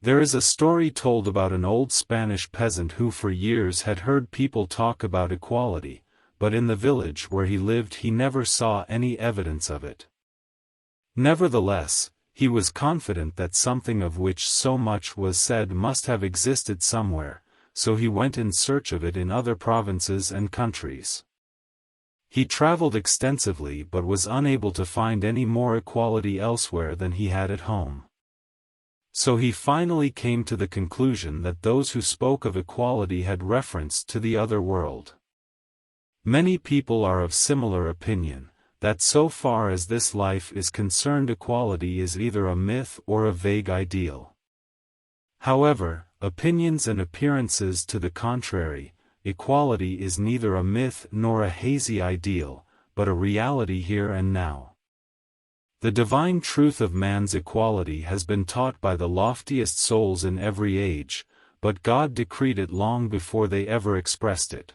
There is a story told about an old Spanish peasant who for years had heard people talk about equality, but in the village where he lived he never saw any evidence of it. Nevertheless, he was confident that something of which so much was said must have existed somewhere, so he went in search of it in other provinces and countries. He traveled extensively but was unable to find any more equality elsewhere than he had at home. So he finally came to the conclusion that those who spoke of equality had reference to the other world. Many people are of similar opinion, that so far as this life is concerned equality is either a myth or a vague ideal. However, opinions and appearances to the contrary, equality is neither a myth nor a hazy ideal, but a reality here and now. The divine truth of man's equality has been taught by the loftiest souls in every age, but God decreed it long before they ever expressed it.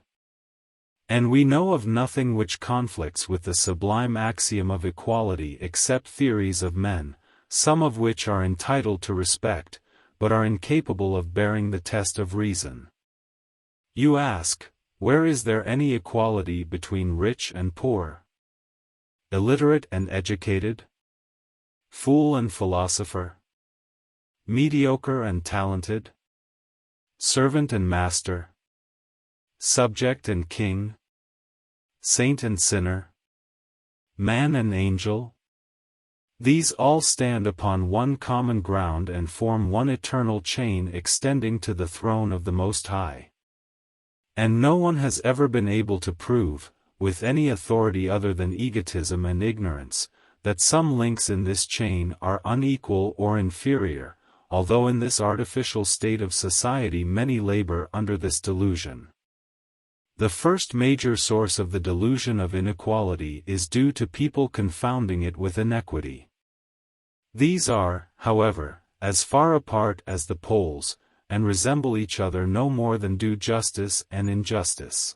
And we know of nothing which conflicts with the sublime axiom of equality except theories of men, some of which are entitled to respect, but are incapable of bearing the test of reason. You ask, where is there any equality between rich and poor? Illiterate and educated? Fool and philosopher? Mediocre and talented? Servant and master? Subject and king? Saint and sinner? Man and angel? These all stand upon one common ground and form one eternal chain extending to the throne of the Most High. And no one has ever been able to prove, with any authority other than egotism and ignorance, that some links in this chain are unequal or inferior, although in this artificial state of society many labor under this delusion. The first major source of the delusion of inequality is due to people confounding it with inequity. These are, however, as far apart as the poles, and resemble each other no more than do justice and injustice.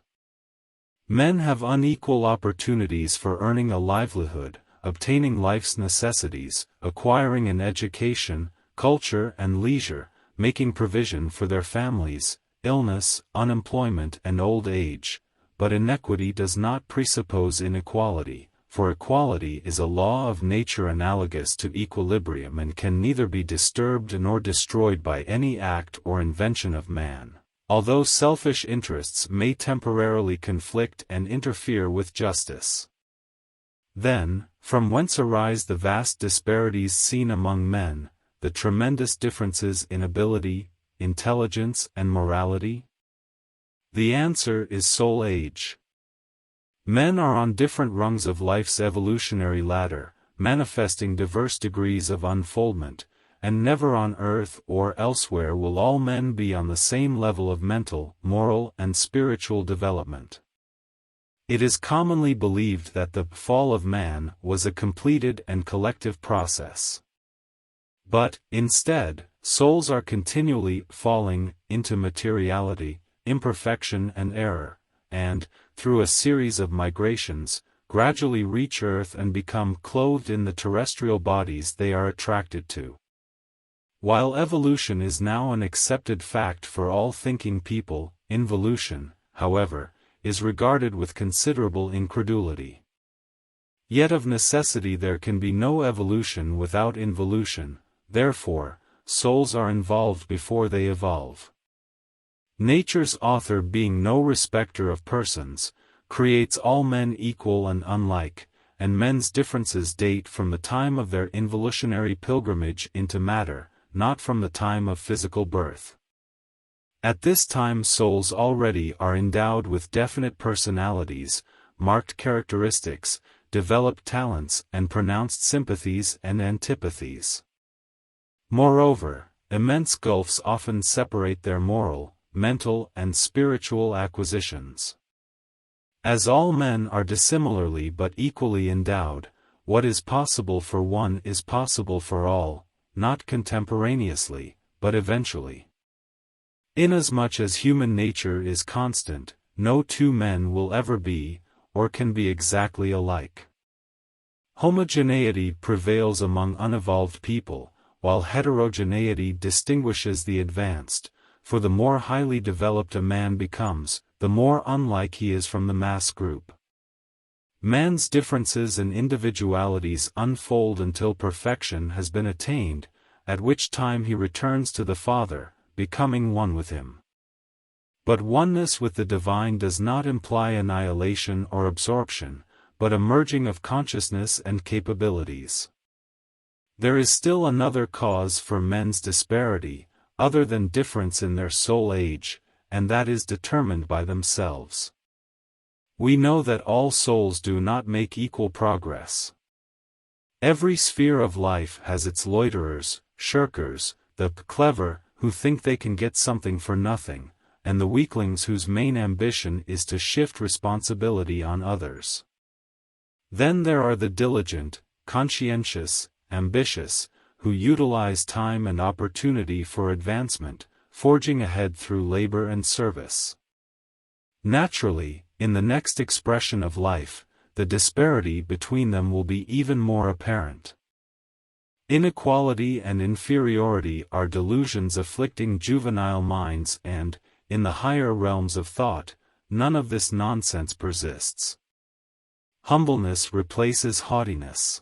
Men have unequal opportunities for earning a livelihood, obtaining life's necessities, acquiring an education, culture and leisure, making provision for their families, illness, unemployment and old age, but inequity does not presuppose inequality, for equality is a law of nature analogous to equilibrium and can neither be disturbed nor destroyed by any act or invention of man, although selfish interests may temporarily conflict and interfere with justice. Then, from whence arise the vast disparities seen among men, the tremendous differences in ability, intelligence and morality? The answer is soul age. Men are on different rungs of life's evolutionary ladder, manifesting diverse degrees of unfoldment, and never on earth or elsewhere will all men be on the same level of mental, moral and spiritual development. It is commonly believed that the fall of man was a completed and collective process. But, instead, souls are continually falling into materiality, imperfection and error, and, through a series of migrations, gradually reach earth and become clothed in the terrestrial bodies they are attracted to. While evolution is now an accepted fact for all thinking people, involution, however, is regarded with considerable incredulity. Yet of necessity there can be no evolution without involution, therefore, souls are involved before they evolve. Nature's author, being no respecter of persons, creates all men equal and unlike, and men's differences date from the time of their involutionary pilgrimage into matter, not from the time of physical birth. At this time souls already are endowed with definite personalities, marked characteristics, developed talents and pronounced sympathies and antipathies. Moreover, immense gulfs often separate their moral, mental and spiritual acquisitions. As all men are dissimilarly but equally endowed, what is possible for one is possible for all, not contemporaneously, but eventually. Inasmuch as human nature is constant, no two men will ever be, or can be exactly alike. Homogeneity prevails among unevolved people, while heterogeneity distinguishes the advanced, for the more highly developed a man becomes, the more unlike he is from the mass group. Man's differences and individualities unfold until perfection has been attained, at which time he returns to the Father, becoming one with him. But oneness with the divine does not imply annihilation or absorption, but a merging of consciousness and capabilities. There is still another cause for men's disparity, other than difference in their soul age, and that is determined by themselves. We know that all souls do not make equal progress. Every sphere of life has its loiterers, shirkers, the clever, who think they can get something for nothing, and the weaklings whose main ambition is to shift responsibility on others. Then there are the diligent, conscientious, ambitious, who utilize time and opportunity for advancement, forging ahead through labor and service. Naturally, in the next expression of life, the disparity between them will be even more apparent. Inequality and inferiority are delusions afflicting juvenile minds and, in the higher realms of thought, none of this nonsense persists. Humbleness replaces haughtiness.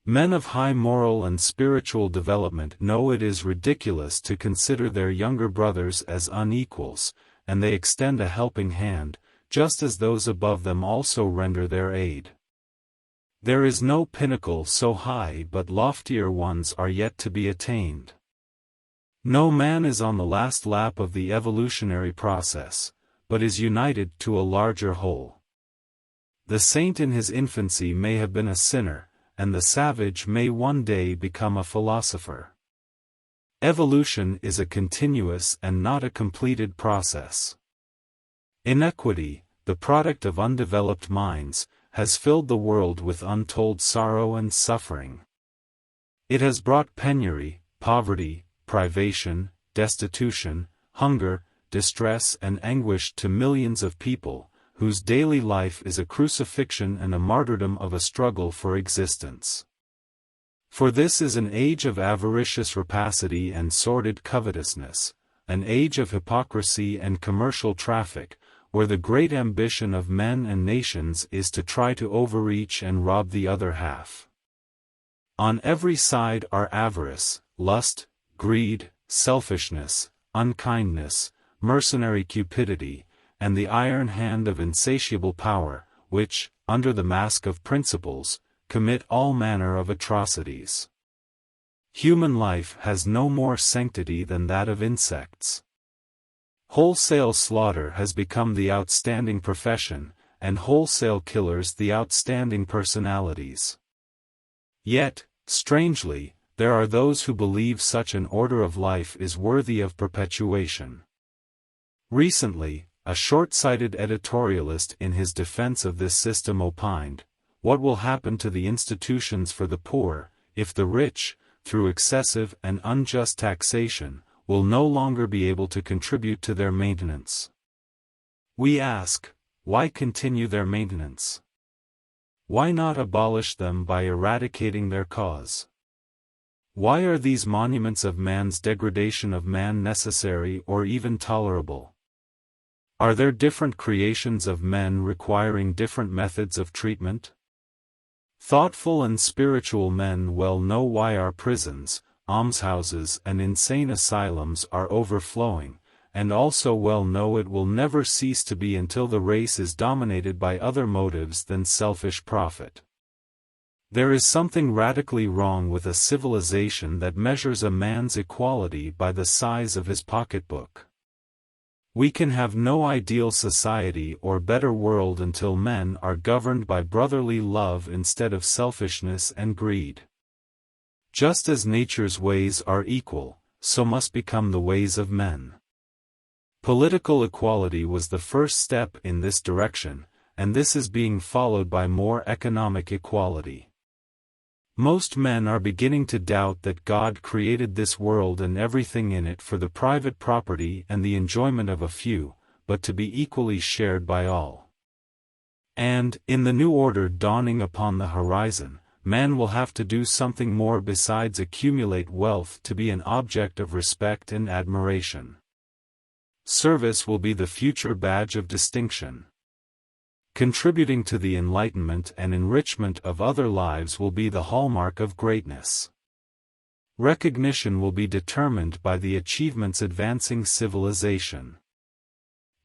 Men of high moral and spiritual development know it is ridiculous to consider their younger brothers as unequals, and they extend a helping hand, just as those above them also render their aid. There is no pinnacle so high, but loftier ones are yet to be attained. No man is on the last lap of the evolutionary process, but is united to a larger whole. The saint in his infancy may have been a sinner, and the savage may one day become a philosopher. Evolution is a continuous and not a completed process. Inequity, the product of undeveloped minds, has filled the world with untold sorrow and suffering. It has brought penury, poverty, privation, destitution, hunger, distress and anguish to millions of people, whose daily life is a crucifixion and a martyrdom of a struggle for existence. For this is an age of avaricious rapacity and sordid covetousness, an age of hypocrisy and commercial traffic, where the great ambition of men and nations is to try to overreach and rob the other half. On every side are avarice, lust, greed, selfishness, unkindness, mercenary cupidity, and the iron hand of insatiable power, which, under the mask of principles, commit all manner of atrocities. Human life has no more sanctity than that of insects. Wholesale slaughter has become the outstanding profession, and wholesale killers the outstanding personalities. Yet, strangely, there are those who believe such an order of life is worthy of perpetuation. Recently, a short-sighted editorialist in his defense of this system opined, "What will happen to the institutions for the poor, if the rich, through excessive and unjust taxation, will no longer be able to contribute to their maintenance?" We ask, why continue their maintenance? Why not abolish them by eradicating their cause? Why are these monuments of man's degradation of man necessary or even tolerable? Are there different creations of men requiring different methods of treatment? Thoughtful and spiritual men well know why our prisons, almshouses and insane asylums are overflowing, and also well know it will never cease to be until the race is dominated by other motives than selfish profit. There is something radically wrong with a civilization that measures a man's equality by the size of his pocketbook. We can have no ideal society or better world until men are governed by brotherly love instead of selfishness and greed. Just as nature's ways are equal, so must become the ways of men. Political equality was the first step in this direction, and this is being followed by more economic equality. Most men are beginning to doubt that God created this world and everything in it for the private property and the enjoyment of a few, but to be equally shared by all. And, in the new order dawning upon the horizon, man will have to do something more besides accumulate wealth to be an object of respect and admiration. Service will be the future badge of distinction. Contributing to the enlightenment and enrichment of other lives will be the hallmark of greatness. Recognition will be determined by the achievements advancing civilization.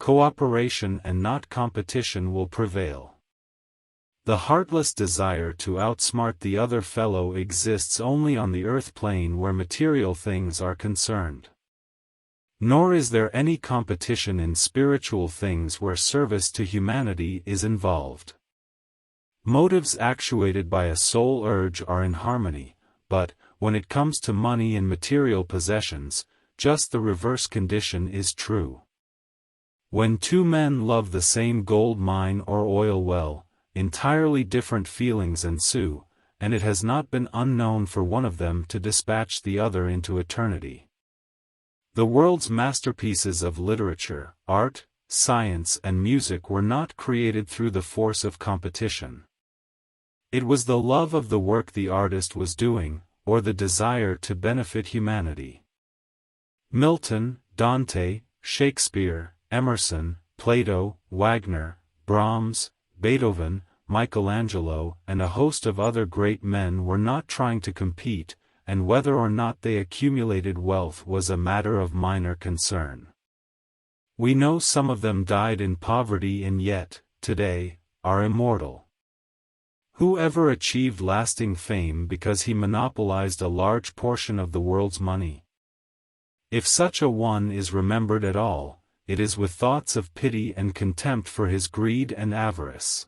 Cooperation and not competition will prevail. The heartless desire to outsmart the other fellow exists only on the earth plane where material things are concerned. Nor is there any competition in spiritual things where service to humanity is involved. Motives actuated by a soul urge are in harmony, but, when it comes to money and material possessions, just the reverse condition is true. When two men love the same gold mine or oil well, entirely different feelings ensue, and it has not been unknown for one of them to dispatch the other into eternity. The world's masterpieces of literature, art, science and music were not created through the force of competition. It was the love of the work the artist was doing, or the desire to benefit humanity. Milton, Dante, Shakespeare, Emerson, Plato, Wagner, Brahms, Beethoven, Michelangelo, and a host of other great men were not trying to compete, and whether or not they accumulated wealth was a matter of minor concern. We know some of them died in poverty and yet, today, are immortal. Whoever achieved lasting fame because he monopolized a large portion of the world's money? If such a one is remembered at all, it is with thoughts of pity and contempt for his greed and avarice.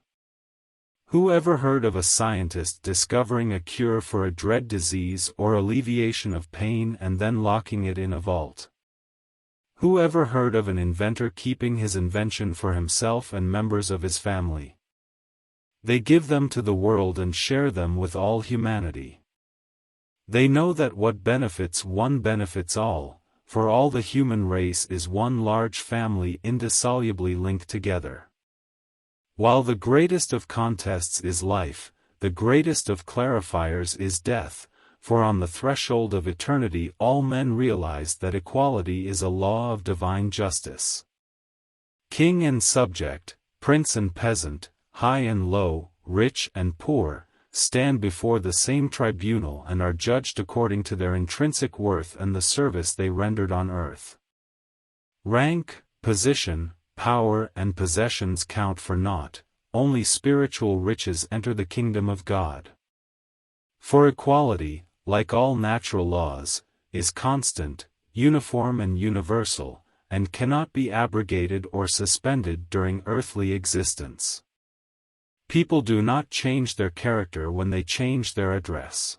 Who ever heard of a scientist discovering a cure for a dread disease or alleviation of pain and then locking it in a vault? Who ever heard of an inventor keeping his invention for himself and members of his family? They give them to the world and share them with all humanity. They know that what benefits one benefits all, for all the human race is one large family indissolubly linked together. While the greatest of contests is life, the greatest of clarifiers is death, for on the threshold of eternity all men realize that equality is a law of divine justice. King and subject, prince and peasant, high and low, rich and poor, stand before the same tribunal and are judged according to their intrinsic worth and the service they rendered on earth. Rank, position, power and possessions count for naught, only spiritual riches enter the kingdom of God. For equality, like all natural laws, is constant, uniform and universal, and cannot be abrogated or suspended during earthly existence. People do not change their character when they change their address.